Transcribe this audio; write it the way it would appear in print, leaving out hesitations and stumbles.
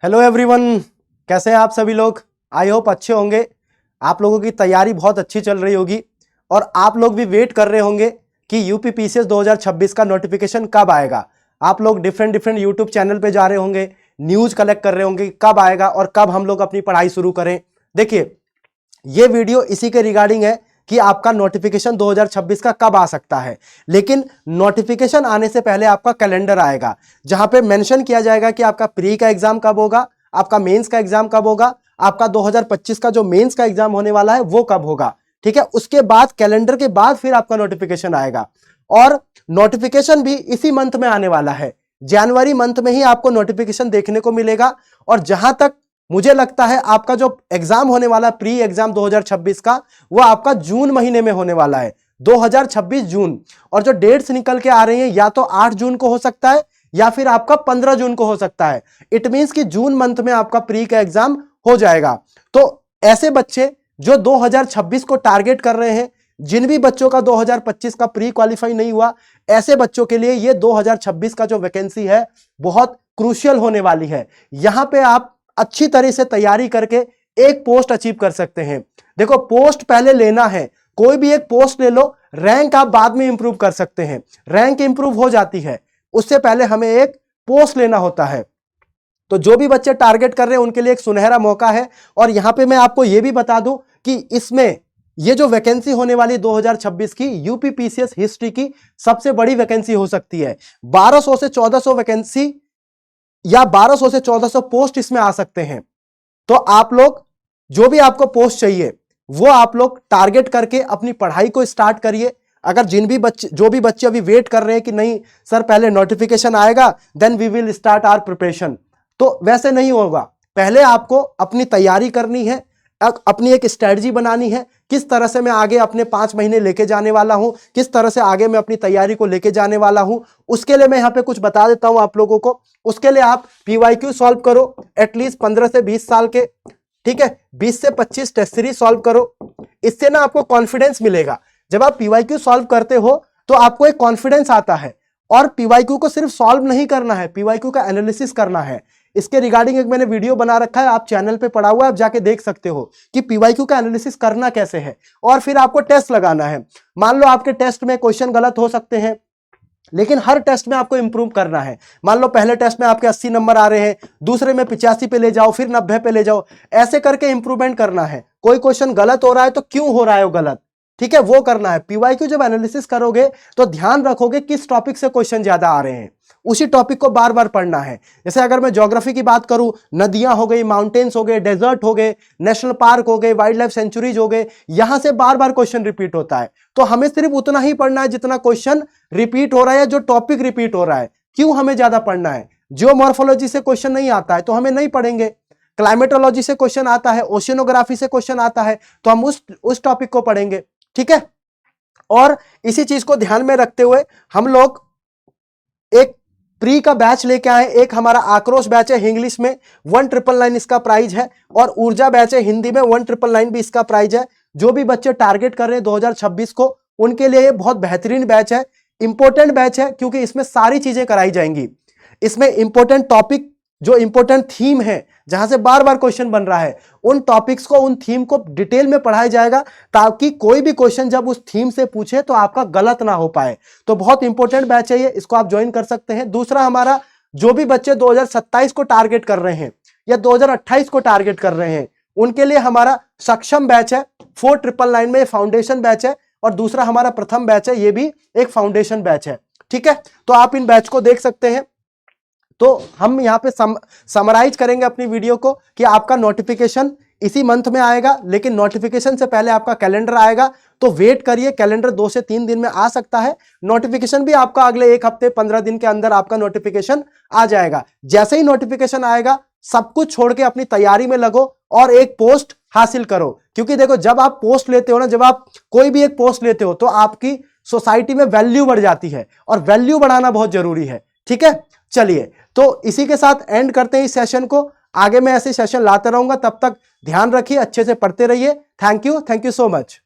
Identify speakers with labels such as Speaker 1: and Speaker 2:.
Speaker 1: Hello everyone, कैसे हैं आप सभी लोग। आई होप अच्छे होंगे। आप लोगों की तैयारी बहुत अच्छी चल रही होगी और आप लोग भी वेट कर रहे होंगे कि यूपी पीसीएस 2026 का नोटिफिकेशन कब आएगा। आप लोग डिफरेंट यूट्यूब चैनल पे जा रहे होंगे, न्यूज़ कलेक्ट कर रहे होंगे कब आएगा और कब हम लोग अपनी पढ़ाई शुरू करें। देखिए, ये वीडियो इसी के रिगार्डिंग है कि आपका नोटिफिकेशन 2026 का कब आ सकता है। लेकिन नोटिफिकेशन आने से पहले आपका कैलेंडर आएगा, जहां पे मेंशन किया जाएगा कि आपका प्री का एग्जाम कब होगा, आपका मेंस का एग्जाम कब होगा, आपका 2025 का जो मेंस का एग्जाम होने वाला है वो कब होगा। ठीक है, उसके बाद कैलेंडर के बाद फिर आपका नोटिफिकेशन आएगा और नोटिफिकेशन भी इसी मंथ में आने वाला है। जनवरी मंथ में ही आपको नोटिफिकेशन देखने को मिलेगा और जहां तक मुझे लगता है आपका जो एग्जाम होने वाला प्री एग्जाम 2026 का, वो आपका जून महीने में होने वाला है, 2026 जून। और जो डेट्स निकल के आ रही हैं, या तो 8 जून को हो सकता है या फिर आपका 15 जून को हो सकता है। इट मींस कि जून मंथ में आपका प्री का एग्जाम हो जाएगा। तो ऐसे बच्चे जो 2026 को टारगेट कर रहे हैं, जिन भी बच्चों का 2025 का प्री क्वालिफाई नहीं हुआ, ऐसे बच्चों के लिए ये 2026 का जो वैकेंसी है बहुत क्रूशियल होने वाली है। यहां पे आप अच्छी तरह से तैयारी करके एक पोस्ट अचीव कर सकते हैं। देखो, पोस्ट पहले लेना है, कोई भी एक पोस्ट ले लो, रैंक आप बाद में इंप्रूव कर सकते हैं, रैंक इंप्रूव हो जाती है, उससे पहले हमें एक पोस्ट लेना होता है। तो जो भी बच्चे टारगेट कर रहे हैं उनके लिए एक सुनहरा मौका है। और यहां पे मैं आपको यह भी बता दूं कि इसमें ये जो वैकेंसी होने वाली 2026 की यूपी पीसीएस हिस्ट्री की सबसे बड़ी वैकेंसी हो सकती है। 1200 से 1400 वैकेंसी या 1200 से 1400 पोस्ट इसमें आ सकते हैं। तो आप लोग जो भी आपको पोस्ट चाहिए वो आप लोग टारगेट करके अपनी पढ़ाई को स्टार्ट करिए। अगर जो भी बच्चे अभी वेट कर रहे हैं कि नहीं सर पहले नोटिफिकेशन आएगा then we will start our preparation, तो वैसे नहीं होगा। पहले आपको अपनी तैयारी करनी है, अपनी एक स्ट्रेटजी बनानी है, किस तरह से मैं आगे अपने 5 महीने लेके जाने वाला हूं, किस तरह से आगे मैं अपनी तैयारी को लेके जाने वाला हूं। उसके लिए मैं यहां पे कुछ बता देता हूं आप लोगों को। उसके लिए आप पीवाईक्यू सॉल्व करो, एटलीस्ट 15 से 20 साल के, ठीक है, 20 से 25 टेस्ट सीरीज सॉल्व करो। इससे ना आपको कॉन्फिडेंस मिलेगा। जब आप पीवाईक्यू सॉल्व करते हो तो आपको एक कॉन्फिडेंस आता है। और पीवाईक्यू को सिर्फ सॉल्व नहीं करना है, पीवाईक्यू का एनालिसिस करना है। इसके रिगार्डिंग एक मैंने वीडियो बना रखा है, आप चैनल पे पड़ा हुआ है, आप जाके देख सकते हो कि पीवाईक्यू का एनालिसिस करना कैसे है। और फिर आपको टेस्ट लगाना है। मान लो आपके टेस्ट में क्वेश्चन गलत हो सकते हैं, लेकिन हर टेस्ट में आपको इंप्रूव करना है। मान लो पहले टेस्ट में आपके 80 नंबर आ रहे हैं, दूसरे में 85 पे ले जाओ, फिर 90 पे ले जाओ, ऐसे करके इंप्रूवमेंट करना है। कोई क्वेश्चन गलत हो रहा है तो क्यों हो रहा है वो गलत, ठीक है, वो करना है। पीवाईक्यू जब एनालिसिस करोगे तो ध्यान रखोगे किस टॉपिक से क्वेश्चन ज्यादा आ रहे हैं, उसी टॉपिक को बार बार पढ़ना है। जैसे अगर मैं ज्योग्राफी की बात करूं, नदियां हो गई, माउंटेन्स हो गए, डेजर्ट हो गए, नेशनल पार्क हो गए, वाइल्ड लाइफ सेंचुरीज हो गए, यहां से बार बार क्वेश्चन रिपीट होता है। तो हमें सिर्फ उतना ही पढ़ना है जितना क्वेश्चन रिपीट हो रहा है, जो टॉपिक रिपीट हो रहा है। क्यों हमें ज्यादा पढ़ना है? जियोमॉर्फोलॉजी से क्वेश्चन नहीं आता है तो हमें नहीं पढ़ेंगे, क्लाइमेटोलॉजी से क्वेश्चन आता है, ओशियनोग्राफी से क्वेश्चन आता है तो हम उस टॉपिक को पढ़ेंगे, ठीक है। और इसी चीज को ध्यान में रखते हुए हम लोग एक प्री का बैच लेके आए। एक हमारा आक्रोश बैच है इंग्लिश में, 1999 इसका प्राइस है, और ऊर्जा बैच है हिंदी में, 1999 भी इसका प्राइस है। जो भी बच्चे टारगेट कर रहे हैं 2026 को, उनके लिए ये बहुत बेहतरीन बैच है, इंपॉर्टेंट बैच है, क्योंकि इसमें सारी चीजें कराई जाएंगी। इसमें इंपॉर्टेंट टॉपिक, जो इंपॉर्टेंट थीम है, जहां से बार बार क्वेश्चन बन रहा है, उन टॉपिक्स को, उन थीम को डिटेल में पढ़ाया जाएगा, ताकि कोई भी क्वेश्चन जब उस थीम से पूछे तो आपका गलत ना हो पाए। तो बहुत इंपॉर्टेंट बैच है ये, इसको आप ज्वाइन कर सकते हैं। दूसरा, हमारा जो भी बच्चे 2027 को टारगेट कर रहे हैं या 2028 को टारगेट कर रहे हैं, उनके लिए हमारा सक्षम बैच है, 4999 में फाउंडेशन बैच है, और दूसरा हमारा प्रथम बैच है, ये भी एक फाउंडेशन बैच है, ठीक है। तो आप इन बैच को देख सकते हैं। तो हम यहाँ पे समराइज करेंगे अपनी वीडियो को कि आपका नोटिफिकेशन इसी मंथ में आएगा, लेकिन नोटिफिकेशन से पहले आपका कैलेंडर आएगा। तो वेट करिए, कैलेंडर 2 से 3 दिन में आ सकता है। नोटिफिकेशन भी आपका अगले 1 हफ्ते 15 दिन के अंदर आपका नोटिफिकेशन आ जाएगा। जैसे ही नोटिफिकेशन आएगा, सब कुछ छोड़ के अपनी तैयारी में लगो और एक पोस्ट हासिल करो। क्योंकि देखो, जब आप पोस्ट लेते हो ना, जब आप कोई भी एक पोस्ट लेते हो तो आपकी सोसाइटी में वैल्यू बढ़ जाती है, और वैल्यू बढ़ाना बहुत जरूरी है, ठीक है। चलिए, तो इसी के साथ एंड करते हैं इस सेशन को। आगे मैं ऐसे सेशन लाते रहूंगा, तब तक ध्यान रखिए, अच्छे से पढ़ते रहिए। Thank you so much.